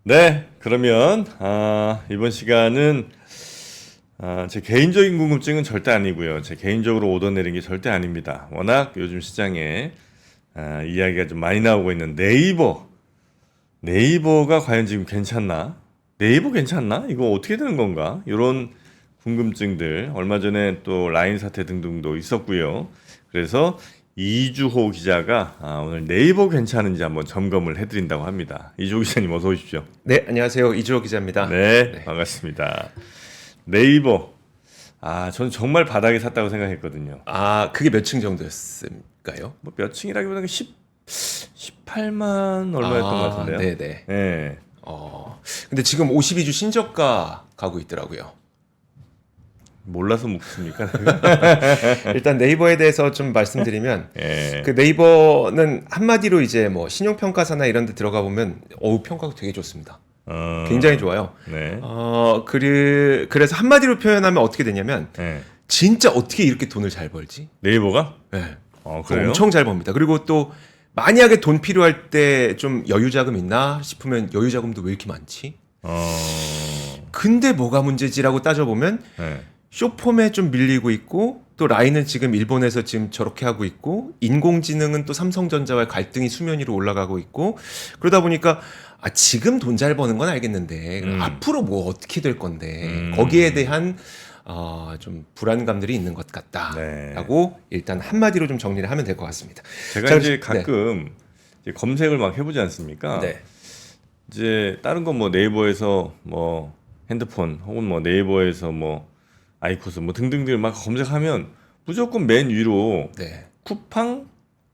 네, 그러면 이번 시간은 제 개인적인 궁금증은 절대 아니고요. 제 개인적으로 오더내린 게 절대 아닙니다. 워낙 요즘 시장에 이야기가 좀 많이 나오고 있는 네이버가 과연 지금 괜찮나? 네이버 괜찮나? 이거 어떻게 되는 건가? 이런 궁금증들 얼마 전에 또 라인 사태 등등도 있었고요. 그래서 이주호 기자가 오늘 네이버 괜찮은지 한번 점검을 해드린다고 합니다. 이주호 기자님 어서 오십시오. 네, 안녕하세요. 이주호 기자입니다. 네, 반갑습니다. 네이버. 저는 정말 바닥에 샀다고 생각했거든요. 그게 몇 층 정도였을까요? 뭐 몇 층이라기보다는 18만 얼마였던 것 같은데요. 네네. 네. 근데 지금 52주 신저가 가고 있더라고요. 몰라서 묻습니까? 일단 네이버에 대해서 좀 말씀드리면, 예. 그 네이버는 한마디로 이제 뭐 신용평가사나 이런 데 들어가 보면, 평가가 되게 좋습니다. 굉장히 좋아요. 네. 그래서 한마디로 표현하면 어떻게 되냐면, 네. 진짜 어떻게 이렇게 돈을 잘 벌지? 네이버가? 네. 그래요? 엄청 잘 법니다. 그리고 또 만약에 돈 필요할 때 좀 여유 자금 있나 싶으면 여유 자금도 왜 이렇게 많지? 근데 뭐가 문제지라고 따져보면 네. 쇼폼에 좀 밀리고 있고 또 라인은 지금 일본에서 지금 저렇게 하고 있고 인공지능은 또 삼성전자와의 갈등이 수면 위로 올라가고 있고 그러다 보니까 지금 돈 잘 버는 건 알겠는데 그럼 앞으로 뭐 어떻게 될 건데 거기에 대한 좀 불안감들이 있는 것 같다라고 일단 한마디로 좀 정리를 하면 될 것 같습니다. 제가 이제 가끔 이제 검색을 막 해보지 않습니까? 네. 이제 다른 건 뭐 네이버에서 뭐 핸드폰 혹은 뭐 네이버에서 뭐 아이코스 뭐 등등등 막 검색하면 무조건 맨 위로 네. 쿠팡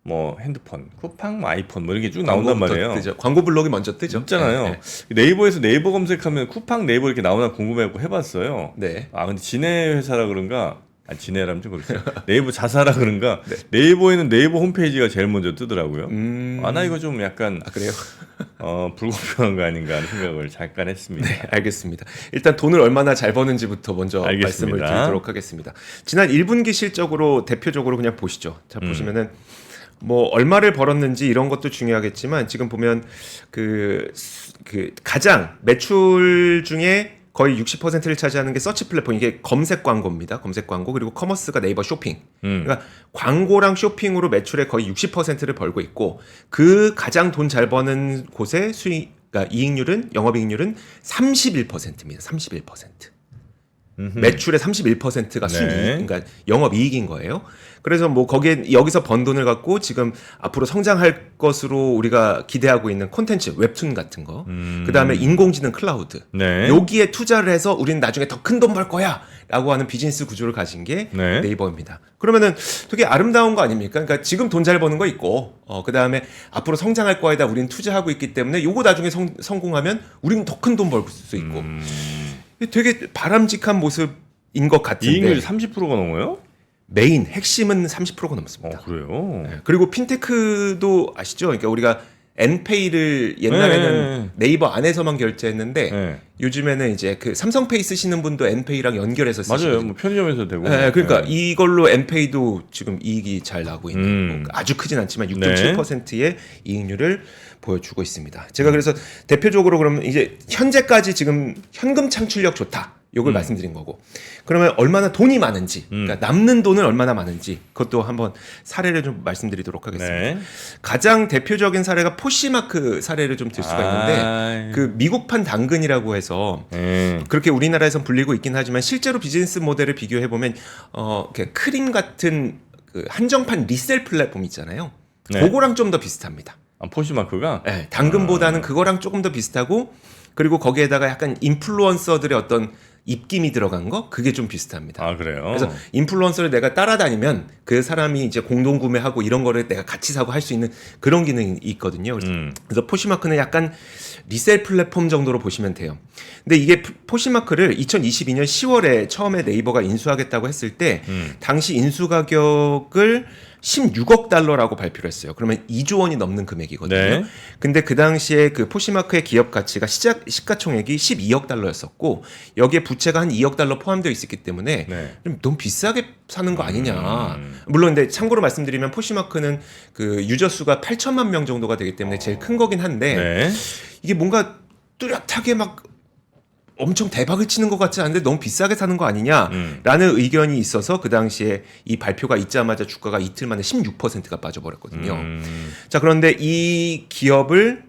뭐 핸드폰, 쿠팡 뭐 아이폰 뭐 이렇게 쭉 나온단 말이에요. 뜨죠. 광고 블록이 먼저 뜨죠. 있잖아요. 네. 네이버에서 네이버 검색하면 쿠팡 네이버 이렇게 나오나 궁금해갖고 해봤어요. 네. 근데 지네 회사라 그런가? 지네라면 좀 그렇죠. 네이버 자사라 그런가? 네이버에는 네이버 홈페이지가 제일 먼저 뜨더라고요. 나 이거 좀 약간 그래요? 불공평한 거 아닌가 하는 생각을 잠깐 했습니다. 네, 알겠습니다. 일단 돈을 얼마나 잘 버는지부터 먼저 알겠습니다. 말씀을 드리도록 하겠습니다. 지난 1분기 실적으로 대표적으로 그냥 보시죠. 자, 보시면은 뭐 얼마를 벌었는지 이런 것도 중요하겠지만 지금 보면 그 가장 매출 중에 거의 60%를 차지하는 게 서치 플랫폼 이게 검색 광고입니다. 검색 광고 그리고 커머스가 네이버 쇼핑. 그러니까 광고랑 쇼핑으로 매출의 거의 60%를 벌고 있고 그 가장 돈 잘 버는 곳의 그러니까 영업이익률은 31%입니다. 31%. 매출의 31%가 순이익, 그러니까 영업이익인 거예요. 그래서 뭐 여기서 번 돈을 갖고 지금 앞으로 성장할 것으로 우리가 기대하고 있는 콘텐츠, 웹툰 같은 거, 그 다음에 인공지능 클라우드, 여기에 투자를 해서 우리는 나중에 더 큰 돈 벌 거야라고 하는 비즈니스 구조를 가진 게 네이버입니다. 그러면은 되게 아름다운 거 아닙니까? 그러니까 지금 돈 잘 버는 거 있고, 그 다음에 앞으로 성장할 거에다 우리는 투자하고 있기 때문에 요거 나중에 성공하면 우리는 더 큰 돈 벌 수 있고. 되게 바람직한 모습인 것 같은데 이익률이 30%가 넘어요? 메인 핵심은 30%가 넘습니다. 그래요? 네. 그리고 핀테크도 아시죠? 그러니까 우리가 엔페이를 옛날에는 네이버 안에서만 결제했는데 요즘에는 이제 그 삼성페이 쓰시는 분도 엔페이랑 연결해서 쓰시거든요. 맞아요. 뭐 편의점에서 되고. 그러니까 이걸로 엔페이도 지금 이익이 잘 나고 있는 뭐 아주 크진 않지만 6.7%의 이익률을 보여주고 있습니다. 제가 그래서 대표적으로 그러면 이제 현재까지 지금 현금 창출력 좋다. 요걸 말씀드린 거고. 그러면 얼마나 돈이 많은지, 그러니까 남는 돈은 얼마나 많은지 그것도 한번 사례를 좀 말씀드리도록 하겠습니다. 가장 대표적인 사례가 포시마크 사례를 좀 들 수가 있는데 그 미국판 당근이라고 해서 그렇게 우리나라에선 불리고 있긴 하지만 실제로 비즈니스 모델을 비교해 보면 크림 같은 그 한정판 리셀 플랫폼 있잖아요. 그거랑 좀 더 비슷합니다. 포시마크가? 네, 당근보다는 그거랑 조금 더 비슷하고 그리고 거기에다가 약간 인플루언서들의 어떤 입김이 들어간 거 그게 좀 비슷합니다. 그래요? 그래서 인플루언서를 내가 따라다니면 그 사람이 이제 공동 구매하고 이런 거를 내가 같이 사고 할 수 있는 그런 기능이 있거든요. 그래서 포시마크는 약간 리셀 플랫폼 정도로 보시면 돼요. 근데 이게 포시마크를 2022년 10월에 처음에 네이버가 인수하겠다고 했을 때 당시 인수 가격을 16억 달러라고 발표를 했어요. 그러면 2조 원이 넘는 금액이거든요. 근데 그 당시에 그 포시마크의 기업 가치가 시가총액이 12억 달러였었고 여기에 부채가 한 2억 달러 포함되어 있었기 때문에 좀 너무 비싸게 사는 거 아니냐. 물론 근데 참고로 말씀드리면 포시마크는 그 유저 수가 8천만 명 정도가 되기 때문에 제일 큰 거긴 한데 이게 뭔가 뚜렷하게 막 엄청 대박을 치는 것 같지 않은데 너무 비싸게 사는 거 아니냐라는 의견이 있어서 그 당시에 이 발표가 있자마자 주가가 이틀 만에 16%가 빠져버렸거든요. 자, 그런데 이 기업을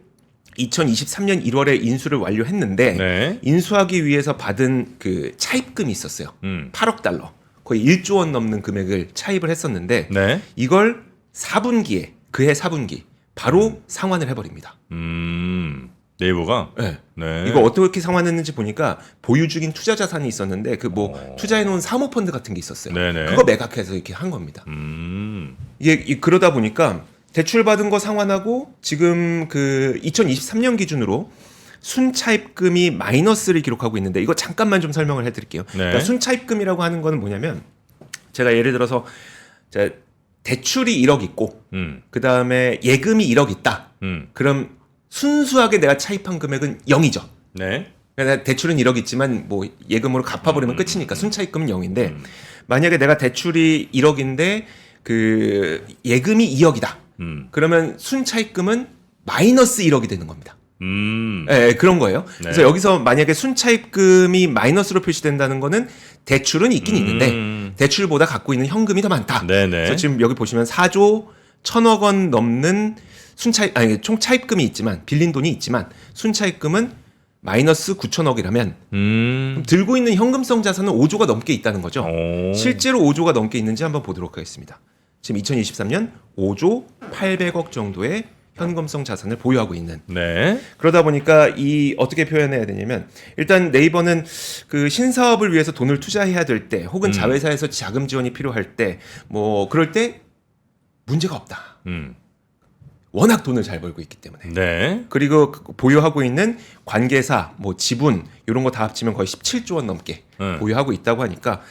2023년 1월에 인수를 완료했는데 네. 인수하기 위해서 받은 그 차입금이 있었어요. 8억 달러. 거의 1조 원 넘는 금액을 차입을 했었는데 네. 이걸 4분기에 그해 4분기 바로 상환을 해버립니다. 네이버가. 네. 네. 이거 어떻게 상환했는지 보니까 보유 중인 투자 자산이 있었는데 그 뭐 투자해놓은 사모펀드 같은 게 있었어요. 네네. 그거 매각해서 이렇게 한 겁니다. 이게 그러다 보니까 대출 받은 거 상환하고 지금 그 2023년 기준으로 순차입금이 마이너스를 기록하고 있는데 이거 잠깐만 좀 설명을 해드릴게요. 네. 그러니까 순차입금이라고 하는 거는 뭐냐면 제가 예를 들어서 대출이 1억 있고 그 다음에 예금이 1억 있다. 그럼 순수하게 내가 차입한 금액은 0이죠. 네. 그러니까 대출은 1억 있지만 뭐 예금으로 갚아버리면 끝이니까 순차입금은 0인데 만약에 내가 대출이 1억인데 그 예금이 2억이다. 그러면 순차입금은 마이너스 1억이 되는 겁니다. 네, 그런 거예요. 네. 그래서 여기서 만약에 순차입금이 마이너스로 표시된다는 거는 대출은 있긴 있는데 대출보다 갖고 있는 현금이 더 많다. 네네. 그래서 지금 여기 보시면 4조 1,000억 원 넘는 총 차입금이 있지만 빌린 돈이 있지만 순차입금은 마이너스 9천억이라면 들고 있는 현금성 자산은 5조가 넘게 있다는 거죠. 오. 실제로 5조가 넘게 있는지 한번 보도록 하겠습니다. 지금 2023년 5조 800억 정도의 현금성 자산을 보유하고 있는. 네. 그러다 보니까 이 어떻게 표현해야 되냐면 일단 네이버는 그 신사업을 위해서 돈을 투자해야 될 때 혹은 자회사에서 자금 지원이 필요할 때 뭐 그럴 때 문제가 없다. 워낙 돈을 잘 벌고 있기 때문에. 네. 그리고 보유하고 있는 관계사, 뭐 지분 이런 거 다 합치면 거의 17조 원 넘게 보유하고 있다고 하니까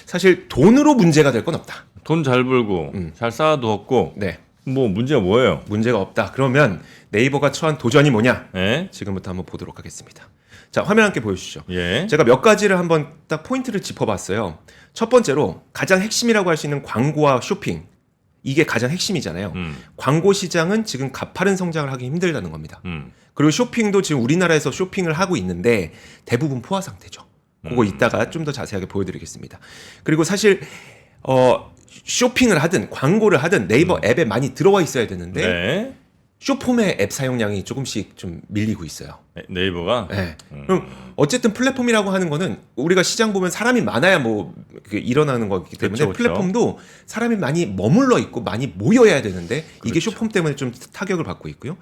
사실 돈으로 문제가 될 건 없다. 돈 잘 벌고 잘 쌓아두었고 네, 뭐 문제가 뭐예요? 문제가 없다. 그러면 네이버가 처한 도전이 뭐냐? 네. 지금부터 한번 보도록 하겠습니다. 자, 화면 함께 보여주시죠. 예. 제가 몇 가지를 한번 딱 포인트를 짚어봤어요. 첫 번째로 가장 핵심이라고 할 수 있는 광고와 쇼핑. 이게 가장 핵심이잖아요. 광고 시장은 지금 가파른 성장을 하기 힘들다는 겁니다. 그리고 쇼핑도 지금 우리나라에서 쇼핑을 하고 있는데 대부분 포화 상태죠. 그거 이따가 좀 더 자세하게 보여드리겠습니다. 그리고 사실 쇼핑을 하든 광고를 하든 네이버 앱에 많이 들어와 있어야 되는데 네. 쇼폼의 앱 사용량이 조금씩 좀 밀리고 있어요. 네이버가. 네. 그럼 어쨌든 플랫폼이라고 하는 거는 우리가 시장 보면 사람이 많아야 뭐 일어나는 거기 때문에 그렇죠, 그렇죠. 플랫폼도 사람이 많이 머물러 있고 많이 모여야 되는데 이게 그렇죠. 쇼폼 때문에 좀 타격을 받고 있고요.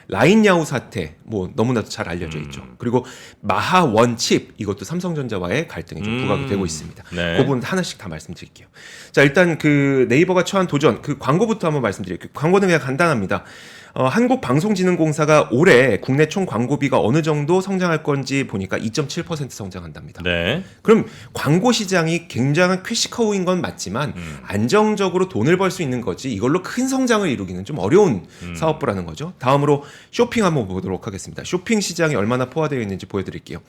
라인 야후 사태 뭐 너무나도 잘 알려져 있죠. 그리고 마하 원칩 이것도 삼성전자와의 갈등이 좀 부각이 되고 있습니다. 네. 그 부분 하나씩 다 말씀드릴게요. 자, 일단 그 네이버가 처한 도전 그 광고부터 한번 말씀드릴게요. 광고는 그냥 간단합니다. 한국방송진흥공사가 올해 국내 총 광고비가 어느 정도 성장할 건지 보니까 2.7% 성장한답니다. 네. 그럼 광고 시장이 굉장한 캐시커우인 건 맞지만 안정적으로 돈을 벌 수 있는 거지 이걸로 큰 성장을 이루기는 좀 어려운 사업부라는 거죠. 다음으로 쇼핑 한번 보도록 하겠습니다. 쇼핑 시장이 얼마나 포화되어 있는지 보여드릴게요.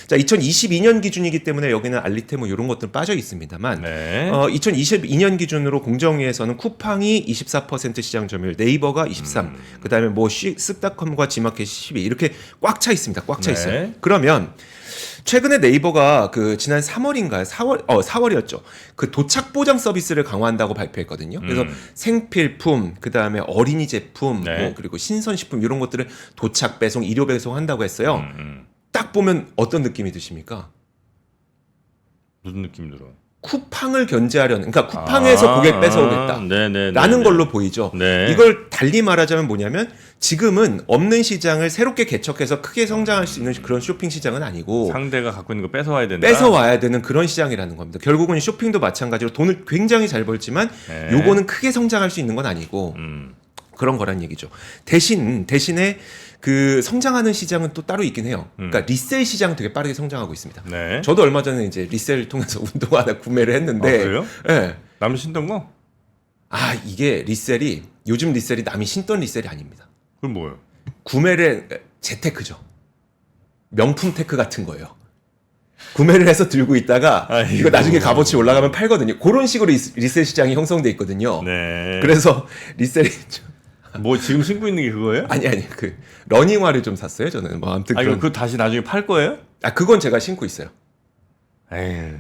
자, 2022년 기준이기 때문에 여기는 알리테 뭐 이런 것들 빠져 있습니다만 네. 2022년 기준으로 공정위에서는 쿠팡이 24% 시장 점유율, 네이버가 23, 그다음에 뭐 쓱닷컴과 지마켓이 12 이렇게 꽉 차 있습니다. 꽉 차 네. 있어요. 그러면 최근에 네이버가 그 지난 3월인가요? 4월이었죠. 그 도착 보장 서비스를 강화한다고 발표했거든요. 그래서 생필품, 그다음에 어린이 제품, 네. 뭐 그리고 신선식품 이런 것들을 도착 배송, 일요 배송 한다고 했어요. 딱 보면 어떤 느낌이 드십니까? 무슨 느낌 들어? 쿠팡을 견제하려는, 그러니까 쿠팡에서 고객 뺏어오겠다. 네네. 라는 걸로 보이죠. 네. 이걸 달리 말하자면 뭐냐면 지금은 없는 시장을 새롭게 개척해서 크게 성장할 수 있는 그런 쇼핑 시장은 아니고 상대가 갖고 있는 거 뺏어와야 된다. 뺏어와야 되는 그런 시장이라는 겁니다. 결국은 쇼핑도 마찬가지로 돈을 굉장히 잘 벌지만 네. 요거는 크게 성장할 수 있는 건 아니고 그런 거란 얘기죠. 대신에 그 성장하는 시장은 또 따로 있긴 해요. 그러니까 리셀 시장 되게 빠르게 성장하고 있습니다. 네. 저도 얼마 전에 이제 리셀을 통해서 운동화 하나 구매를 했는데 아, 그래요? 네. 남이 신던 거? 이게 리셀이 요즘 리셀이 남이 신던 리셀이 아닙니다. 그럼 뭐예요? 구매를 재테크죠. 명품 테크 같은 거예요. 구매를 해서 들고 있다가 아이고. 이거 나중에 값어치 올라가면 팔거든요. 그런 식으로 리셀 시장이 형성돼 있거든요. 네. 그래서 리셀이 뭐 지금 신고 있는 게 그거예요? 아니 그 러닝화를 좀 샀어요 저는. 뭐 아무튼 아 이거 그런. 그거 다시 나중에 팔 거예요? 그건 제가 신고 있어요. 에이.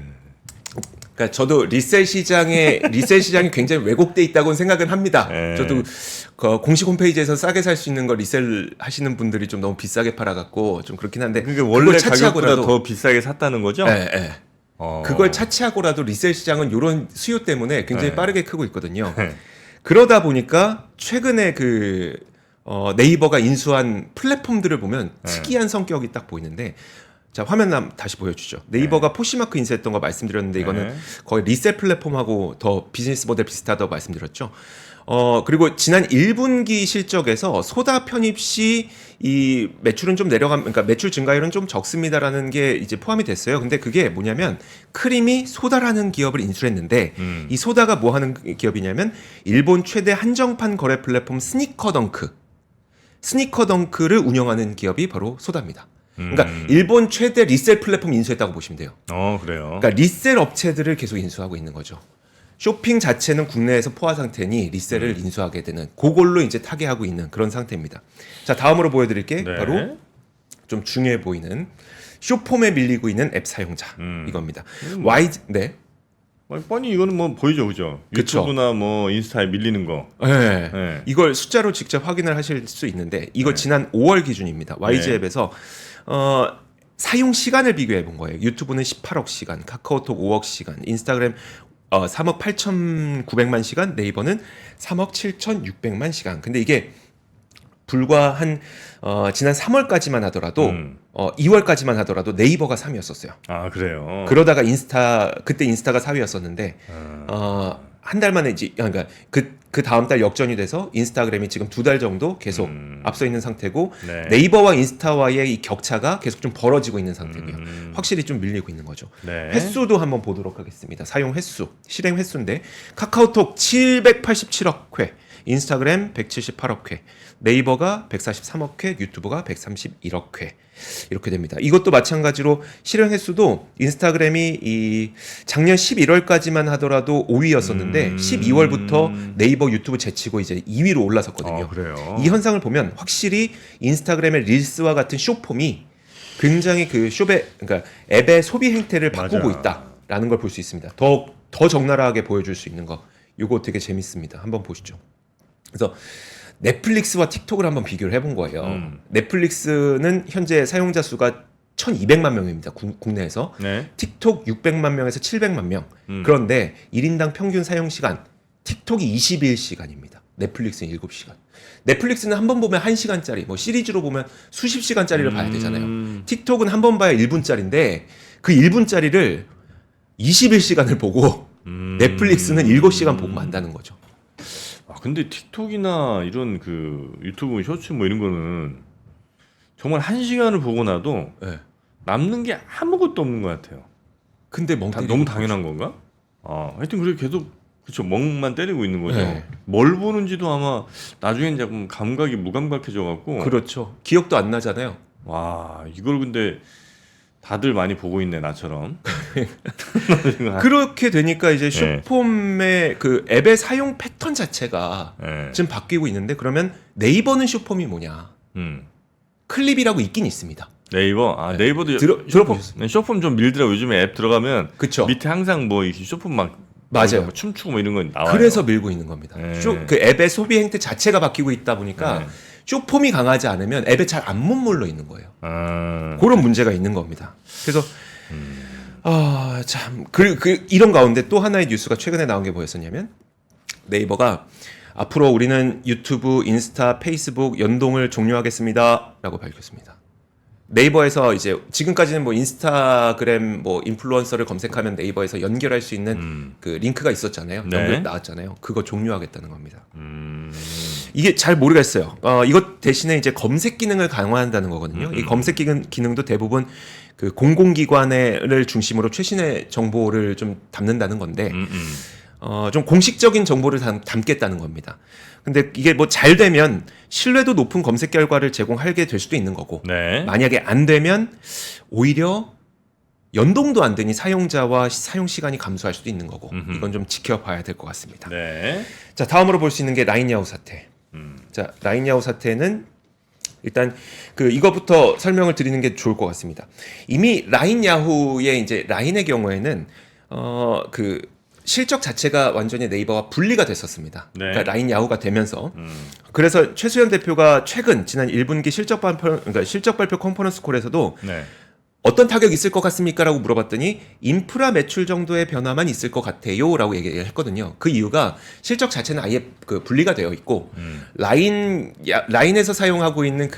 그러니까 저도 리셀 시장이 굉장히 왜곡돼 있다고는 생각은 합니다. 예. 저도 그 공식 홈페이지에서 싸게 살 수 있는 거 리셀 하시는 분들이 좀 너무 비싸게 팔아갖고 좀 그렇긴 한데 그게 원래 그걸 가격보다 차치하고라도 더 비싸게 샀다는 거죠? 예, 예. 어. 그걸 차치하고라도 리셀 시장은 이런 수요 때문에 굉장히 네. 빠르게 크고 있거든요. 네. 그러다 보니까 최근에 그 네이버가 인수한 플랫폼들을 보면 네. 특이한 성격이 딱 보이는데 자 화면 다시 보여주죠. 네이버가 포시마크 인수했던 거 말씀드렸는데 이거는 네. 거의 리셀 플랫폼하고 더 비즈니스 모델 비슷하다고 말씀드렸죠. 그리고 지난 1분기 실적에서 소다 편입 시 이 매출은 좀 그러니까 매출 증가율은 좀 적습니다라는 게 이제 포함이 됐어요. 근데 그게 뭐냐면 크림이 소다라는 기업을 인수했는데 이 소다가 뭐 하는 기업이냐면 일본 최대 한정판 거래 플랫폼 스니커덩크를 운영하는 기업이 바로 소다입니다. 그러니까 일본 최대 리셀 플랫폼 인수했다고 보시면 돼요. 그래요. 그러니까 리셀 업체들을 계속 인수하고 있는 거죠. 쇼핑 자체는 국내에서 포화 상태니 리셀을 인수하게 되는 그걸로 이제 타개하고 있는 그런 상태입니다. 자 다음으로 보여드릴 게 네. 바로 좀 중요해 보이는 쇼폼에 밀리고 있는 앱 사용자 이겁니다. 네. 아니, 뻔히 이거는 뭐 보이죠, 그죠? 그쵸. 유튜브나 뭐 인스타에 밀리는 거. 네. 네. 이걸 숫자로 직접 확인을 하실 수 있는데 이거 지난 5월 기준입니다. YG 네. 앱에서 사용 시간을 비교해 본 거예요. 유튜브는 18억 시간, 카카오톡 5억 시간, 인스타그램 3억 8,900만 시간, 네이버는 3억 7,600만 시간. 근데 이게 불과 한 지난 3월까지만 하더라도 2월까지만 하더라도 네이버가 3위였었어요. 아 그래요. 그러다가 그때 인스타가 4위였었는데 한 달 만에 이제 그러니까 그 다음 달 역전이 돼서 인스타그램이 지금 2달 정도 계속 앞서 있는 상태고 네. 네이버와 인스타와의 이 격차가 계속 좀 벌어지고 있는 상태고요. 확실히 좀 밀리고 있는 거죠. 네. 횟수도 한번 보도록 하겠습니다. 사용 횟수, 실행 횟수인데 카카오톡 787억 회, 인스타그램 178억 회, 네이버가 143억 회, 유튜브가 131억 회 이렇게 됩니다. 이것도 마찬가지로 실행 횟수도 인스타그램이 이 작년 11월까지만 하더라도 5위였었는데 12월부터 네이버 유튜브 제치고 이제 2위로 올라섰거든요. 그래요. 이 현상을 보면 확실히 인스타그램의 릴스와 같은 숏폼이 굉장히 그 그러니까 앱의 소비 행태를 바꾸고 맞아. 있다라는 걸 볼 수 있습니다. 더 적나라하게 보여줄 수 있는 거. 이거 되게 재밌습니다. 한번 보시죠. 그래서 넷플릭스와 틱톡을 한번 비교를 해본 거예요. 넷플릭스는 현재 사용자 수가 1,200만 명입니다. 국내에서. 네. 틱톡 600만 명에서 700만 명. 그런데 1인당 평균 사용 시간 틱톡이 21시간입니다. 넷플릭스는 7시간. 넷플릭스는 한 번 보면 1시간짜리, 뭐 시리즈로 보면 수십 시간짜리를 봐야 되잖아요. 틱톡은 한 번 봐야 1분짜리인데 그 1분짜리를 21시간을 보고 넷플릭스는 7시간 보고 만다는 거죠. 근데 틱톡이나 이런 그 유튜브 쇼츠 뭐 이런 거는 정말 1시간을 보고 나도 네. 남는 게 아무것도 없는 것 같아요. 근데 멍 때리고 너무 당연한 건가? 하여튼 그렇게 계속 그쵸 멍만 때리고 있는 거죠. 네. 뭘 보는지도 아마 나중엔 조금 감각이 무감각해져 갖고. 그렇죠. 기억도 안 나잖아요. 와 이걸 근데 다들 많이 보고 있네 나처럼. 그렇게 되니까 이제 네. 숏폼의 그 앱의 사용 패턴 자체가 네. 지금 바뀌고 있는데 그러면 네이버는 숏폼이 뭐냐? 클립이라고 있긴 있습니다. 네이버 네이버도 들어보셨어요? 네, 쇼폼 좀 밀더라고. 요즘에 앱 들어가면 그쵸. 밑에 항상 뭐 이렇게 쇼폼 막 맞아요. 뭐 춤추고 뭐 이런 거 나와요. 그래서 밀고 있는 겁니다. 네. 그 앱의 소비 행태 자체가 바뀌고 있다 보니까 네. 숏폼이 강하지 않으면 앱에 잘 안 머물러 있는 거예요. 아, 그런 문제가 있는 겁니다. 그래서 참 이런 가운데 또 하나의 뉴스가 최근에 나온 게 뭐였었냐면 네이버가 앞으로 우리는 유튜브, 인스타, 페이스북 연동을 종료하겠습니다라고 밝혔습니다. 네이버에서 이제 지금까지는 뭐 인스타그램 뭐 인플루언서를 검색하면 네이버에서 연결할 수 있는 그 링크가 있었잖아요. 네. 연결 나왔잖아요. 그거 종료하겠다는 겁니다. 이게 잘 모르겠어요. 이것 대신에 이제 검색 기능을 강화한다는 거거든요. 이 검색 기능도 대부분 그 공공기관을 중심으로 최신의 정보를 좀 담는다는 건데, 좀 공식적인 정보를 담겠다는 겁니다. 근데 이게 뭐 잘 되면 신뢰도 높은 검색 결과를 제공하게 될 수도 있는 거고, 네. 만약에 안 되면 오히려 연동도 안 되니 사용자와 사용 시간이 감소할 수도 있는 거고, 이건 좀 지켜봐야 될 것 같습니다. 네. 자, 다음으로 볼 수 있는 게 라인야후 사태. 자, 라인야후 사태는 일단 이거부터 설명을 드리는 게 좋을 것 같습니다. 이미 라인야후의 이제 라인의 경우에는 실적 자체가 완전히 네이버와 분리가 됐었습니다. 네. 그러니까 라인야후가 되면서 그래서 최수연 대표가 최근 지난 1분기 실적 발표 컨퍼런스 콜에서도 네. 어떤 타격이 있을 것 같습니까?라고 물어봤더니 인프라 매출 정도의 변화만 있을 것 같아요라고 얘기를 했거든요. 그 이유가 실적 자체는 아예 분리가 되어 있고 라인에서 사용하고 있는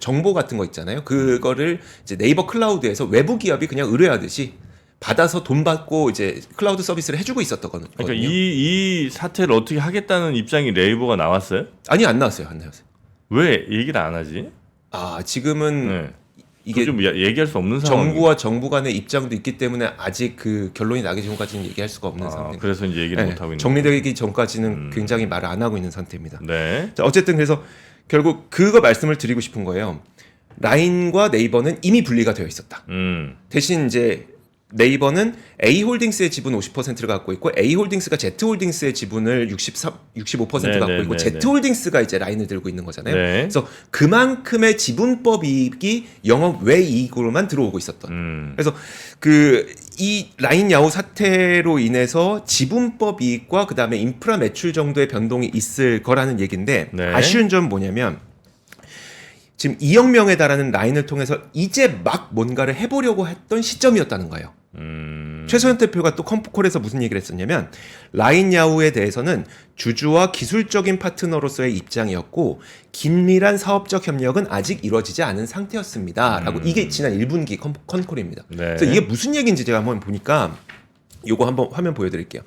정보 같은 거 있잖아요. 그거를 이제 네이버 클라우드에서 외부 기업이 그냥 의뢰하듯이 받아서 돈 받고 이제 클라우드 서비스를 해주고 있었거든요. 그러니까 이 사태를 어떻게 하겠다는 입장이 네이버가 나왔어요? 아니 안 나왔어요. 왜 얘기를 안 하지? 지금은 네. 이게 좀 얘기할 수 없는 상황. 정부와 정부 간의 입장도 있기 때문에 아직 결론이 나기 전까지는 얘기할 수가 없는 상태. 그래서 이제 얘기를 못 하고 있는. 정리되기 전까지는 굉장히 말을 안 하고 있는 상태입니다. 네. 자, 어쨌든 그래서 결국 그거 말씀을 드리고 싶은 거예요. 라인과 네이버는 이미 분리가 되어 있었다. 대신 이제 네이버는 A홀딩스의 지분 50%를 갖고 있고 A홀딩스가 Z홀딩스의 지분을 65% 갖고 있고 Z홀딩스가 이제 라인을 들고 있는 거잖아요. 네. 그래서 그만큼의 지분법 이익이 영업 외 이익으로만 들어오고 있었던. 그래서 이 라인야후 사태로 인해서 지분법 이익과 그다음에 인프라 매출 정도의 변동이 있을 거라는 얘기인데 네. 아쉬운 점은 뭐냐면 지금 2억 명에 달하는 라인을 통해서 이제 막 뭔가를 해보려고 했던 시점이었다는 거예요. 최소연 대표가 또 컴프콜에서 무슨 얘기를 했었냐면 라인야후에 대해서는 주주와 기술적인 파트너로서의 입장이었고 긴밀한 사업적 협력은 아직 이루어지지 않은 상태였습니다. 라고 이게 지난 1분기 컨콜입니다. 네. 그래서 이게 무슨 얘기인지 제가 한번 보니까 요거 한번 화면 보여드릴게요.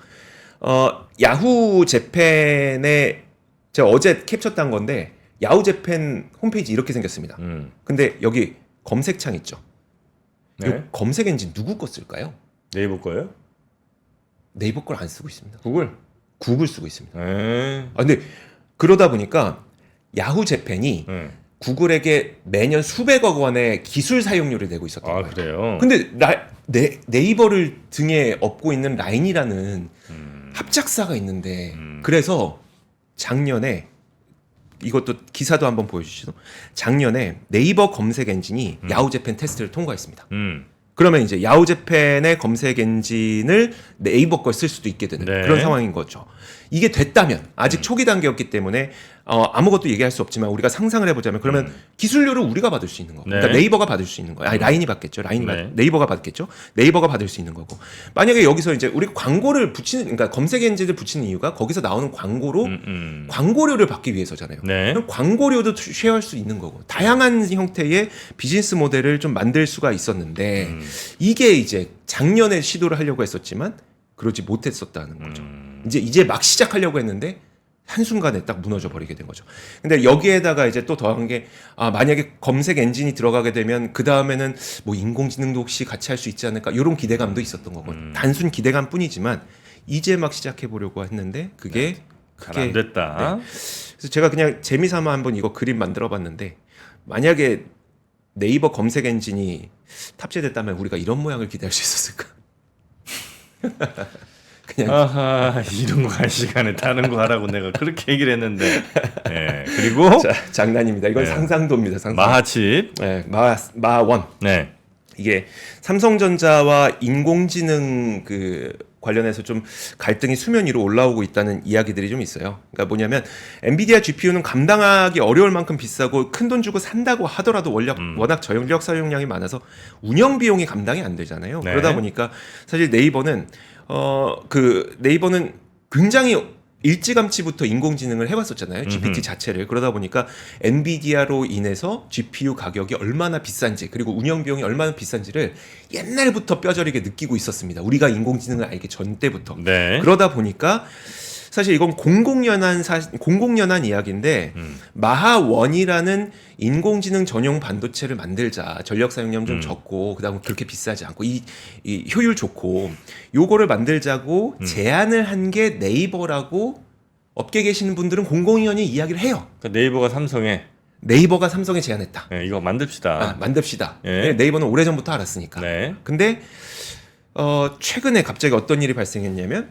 야후 재팬에 제가 어제 캡처한 건데 야후 재팬 홈페이지 이렇게 생겼습니다. 근데 여기 검색창 있죠. 네. 이 검색 엔진 누구 거 쓸까요? 네이버 거예요? 네이버 걸 안 쓰고 있습니다. 구글 쓰고 있습니다. 네. 근데 그러다 보니까 야후 재팬이 구글에게 매년 수백억 원의 기술 사용료를 내고 있었던 거예요. 그래요? 근데 네이버를 등에 업고 있는 라인이라는 합작사가 있는데 그래서 작년에 이것도 기사도 한번 보여주시죠. 작년에 네이버 검색 엔진이 야후 재팬 테스트를 통과했습니다. 그러면 이제 야후 재팬의 검색 엔진을 네이버 걸 쓸 수도 있게 되는 네. 그런 상황인 거죠. 이게 됐다면 아직 초기 단계였기 때문에 아무것도 얘기할 수 없지만 우리가 상상을 해보자면 그러면 기술료를 우리가 받을 수 있는 거고, 네. 그러니까 네이버가 받을 수 있는 거예요. 아니 라인이 받겠죠. 네. 네이버가 받겠죠. 네이버가 받을 수 있는 거고. 만약에 여기서 이제 우리 광고를 붙이는, 그러니까 검색 엔진을 붙이는 이유가 거기서 나오는 광고로 광고료를 받기 위해서잖아요. 네. 그럼 광고료도 쉐어할 수 있는 거고 다양한 형태의 비즈니스 모델을 좀 만들 수가 있었는데 이게 이제 작년에 시도를 하려고 했었지만 그러지 못했었다는 거죠. 이제 막 시작하려고 했는데 한순간에 딱 무너져 버리게 된 거죠. 근데 여기에다가 이제 또 더한 게 만약에 검색 엔진이 들어가게 되면 그 다음에는 뭐 인공지능도 혹시 같이 할 수 있지 않을까 이런 기대감도 있었던 거거든요. 단순 기대감 뿐이지만 이제 막 시작해 보려고 했는데 그게 잘 안 됐다. 네. 그래서 제가 그냥 재미삼아 한번 이거 그림 만들어 봤는데 만약에 네이버 검색 엔진이 탑재됐다면 우리가 이런 모양을 기대할 수 있었을까? 그냥 아하, 이런 거 할 시간에 다른 거 하라고 내가 그렇게 얘기를 했는데. 네. 그리고 자, 장난입니다. 이건 네. 상상도입니다. 상상. 마하칩. 네, 마원. 네. 이게 삼성전자와 인공지능 관련해서 좀 갈등이 수면 위로 올라오고 있다는 이야기들이 좀 있어요. 그러니까 뭐냐면 엔비디아 GPU는 감당하기 어려울 만큼 비싸고 큰 돈 주고 산다고 하더라도 워낙 전력 사용량이 많아서 운영 비용이 감당이 안 되잖아요. 네. 그러다 보니까 사실 네이버는 네이버는 굉장히 일찌감치부터 인공지능을 해왔었잖아요. GPT 자체를. 그러다 보니까 엔비디아로 인해서 GPU 가격이 얼마나 비싼지 그리고 운영 비용이 얼마나 비싼지를 옛날부터 뼈저리게 느끼고 있었습니다. 우리가 인공지능을 알기 전 때부터. 네. 그러다 보니까 사실 이건 공공연한 이야기인데 마하원이라는 인공지능 전용 반도체를 만들자. 전력 사용량 좀 적고 그다음에 그렇게 비싸지 않고 이 효율 좋고 요거를 만들자고 제안을 한 게 네이버라고 업계 계시는 분들은 공공연히 이야기를 해요. 그러니까 네이버가 삼성에 제안했다. 네, 이거 만듭시다. 만듭시다. 예. 네이버는 오래전부터 알았으니까. 네. 근데 최근에 갑자기 어떤 일이 발생했냐면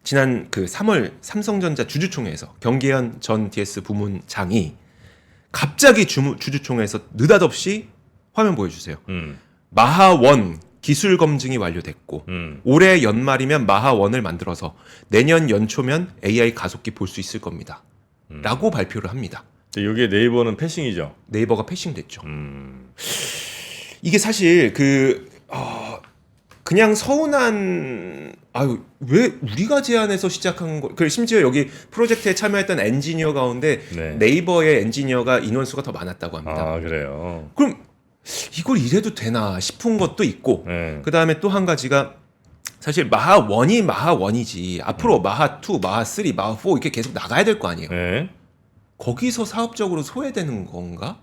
지난 그 3월 삼성전자 주주총회에서 경계현 전 DS 부문장이 갑자기 주주총회에서 느닷없이 화면 보여주세요. 마하1 기술 검증이 완료됐고 올해 연말이면 마하1을 만들어서 내년 연초면 AI 가속기 볼 수 있을 겁니다. 라고 발표를 합니다. 이게 네이버는 패싱이죠. 네이버가 패싱됐죠. 이게 사실 그냥 서운한 왜 우리가 제안해서 시작한 거? 그 심지어 여기 프로젝트에 참여했던 엔지니어 가운데 네. 네이버의 엔지니어가 인원수가 더 많았다고 합니다. 아 그래요. 그럼 이걸 이래도 되나 싶은 것도 있고 네. 그 다음에 또 한 가지가 사실 마하1이 마하1이지 앞으로 마하2, 마하3, 마하4 이렇게 계속 나가야 될 거 아니에요. 네. 거기서 사업적으로 소외되는 건가?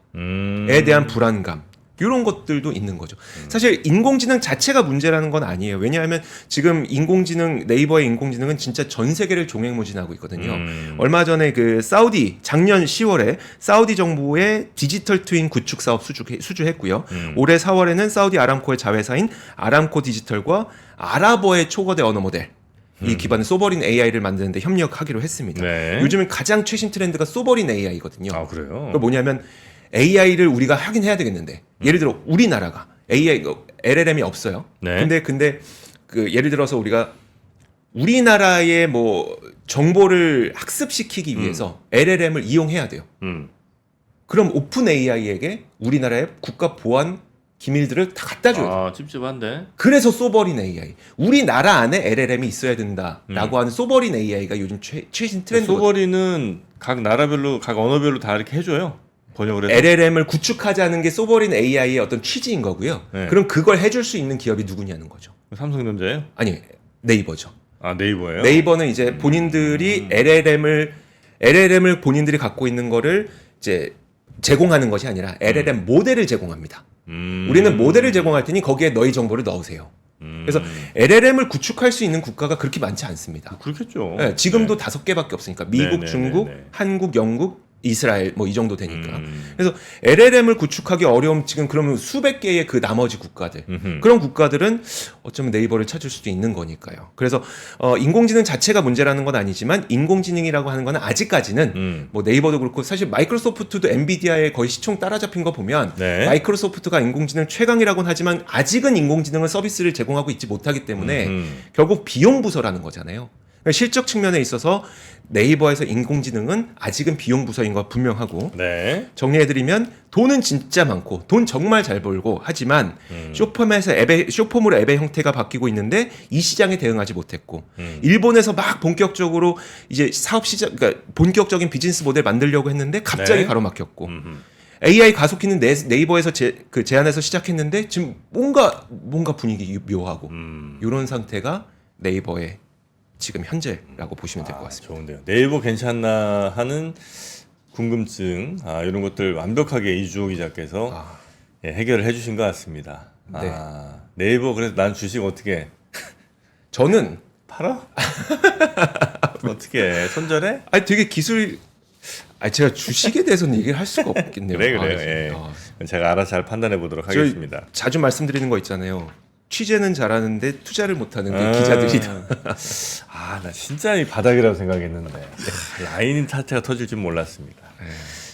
에 대한 불안감 이런 것들도 있는 거죠. 사실 인공지능 자체가 문제라는 건 아니에요. 왜냐하면 지금 네이버의 인공지능은 진짜 전 세계를 종횡무진하고 있거든요. 얼마 전에 그 작년 10월에 사우디 정부의 디지털 트윈 구축 사업 수주했고요. 올해 4월에는 사우디 아람코의 자회사인 아람코 디지털과 아라버의 초거대 언어 모델 이 기반의 소버린 AI를 만드는데 협력하기로 했습니다. 네. 요즘은 가장 최신 트렌드가 소버린 AI거든요. 아 그래요. 그러니까 뭐냐면 AI를 우리가 하긴 해야 되겠는데 예를 들어 우리나라가 AI LLM이 없어요. 네. 근데 그 예를 들어서 우리가 우리나라의 뭐 정보를 학습시키기 위해서 LLM을 이용해야 돼요. 그럼 오픈 AI에게 우리나라의 국가 보안 기밀들을 다 갖다 줘요. 아 찝찝한데. 그래서 소버린 AI. 우리나라 안에 LLM이 있어야 된다라고 하는 소버린 AI가 요즘 최신 트렌드. 소버린은 각 나라별로 각 언어별로 다 이렇게 해줘요. 번역을 해서. LLM을 구축하자는 게 소버린 AI의 어떤 취지인 거고요. 네. 그럼 그걸 해줄 수 있는 기업이 누구냐는 거죠. 삼성전자예요? 아니 네이버죠. 아 네이버예요? 네이버는 이제 본인들이 LLM을 본인들이 갖고 있는 거를 이제 제공하는 것이 아니라 LLM 모델을 제공합니다. 우리는 모델을 제공할 테니 거기에 너희 정보를 넣으세요. 그래서 LLM을 구축할 수 있는 국가가 그렇게 많지 않습니다. 그렇겠죠. 네, 지금도 5개밖에 없으니까 미국, 네, 중국, 네, 네. 한국, 영국, 이스라엘 뭐 이 정도 되니까. 그래서 LLM을 구축하기 어려움 지금 그러면 수백 개의 그 나머지 국가들 그런 국가들은 어쩌면 네이버를 찾을 수도 있는 거니까요. 그래서 인공지능 자체가 문제라는 건 아니지만 인공지능이라고 하는 거는 아직까지는 뭐 네이버도 그렇고 사실 마이크로소프트도 엔비디아의 거의 시총 따라잡힌 거 보면 네. 마이크로소프트가 인공지능 최강이라고는 하지만 아직은 인공지능은 서비스를 제공하고 있지 못하기 때문에 결국 비용 부서라는 거잖아요. 실적 측면에 있어서 네이버에서 인공지능은 아직은 비용 부서인 거 분명하고 네. 정리해드리면 돈은 진짜 많고 돈 정말 잘 벌고 하지만 쇼폼으로 앱의 형태가 바뀌고 있는데 이 시장에 대응하지 못했고 일본에서 막 본격적으로 이제 사업 시작 그러니까 본격적인 비즈니스 모델 만들려고 했는데 갑자기 네. 가로막혔고 AI 가속기는 네이버에서 제안해서 시작했는데 지금 뭔가 분위기 묘하고 이런 상태가 네이버의 지금 현재라고 보시면 될 것 같습니다. 좋은데요. 네이버 괜찮나 하는 궁금증 이런 것들 완벽하게 이주호 기자께서 예, 해결을 해주신 것 같습니다. 네. 네이버 그래서 난 주식 어떻게 저는 팔아? 어떻게 손절해? 되게 제가 주식에 대해서는 얘기를 할 수가 없겠네요. 그래요. 예. 제가 알아서 잘 판단해 보도록 하겠습니다. 자주 말씀드리는 거 있잖아요. 취재는 잘하는데 투자를 못하는 게 기자들이다. 나 진짜 이 바닥이라고 생각했는데 라인 자체가 터질 줄 몰랐습니다.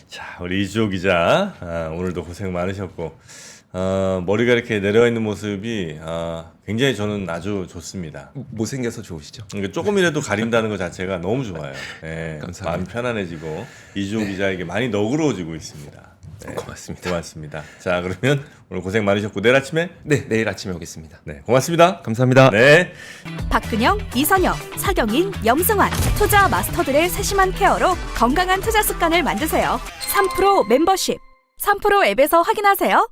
자, 우리 이주호 기자 오늘도 고생 많으셨고 머리가 이렇게 내려와 있는 모습이 굉장히 저는 아주 좋습니다. 못생겨서 좋으시죠? 그러니까 조금이라도 가린다는 것 자체가 너무 좋아요. 네, 감사합니다. 마음 편안해지고 이주호 기자에게 많이 너그러워지고 있습니다. 네, 고맙습니다. 고맙습니다. 자, 그러면 오늘 고생 많으셨고 내일 아침에 네, 내일 아침에 오겠습니다. 네, 고맙습니다. 감사합니다. 네. 박근영, 이선영, 서경인, 염승환 투자 마스터들의 세심한 케어로 건강한 투자 습관을 만드세요. 3프로 멤버십 3프로 앱에서 확인하세요.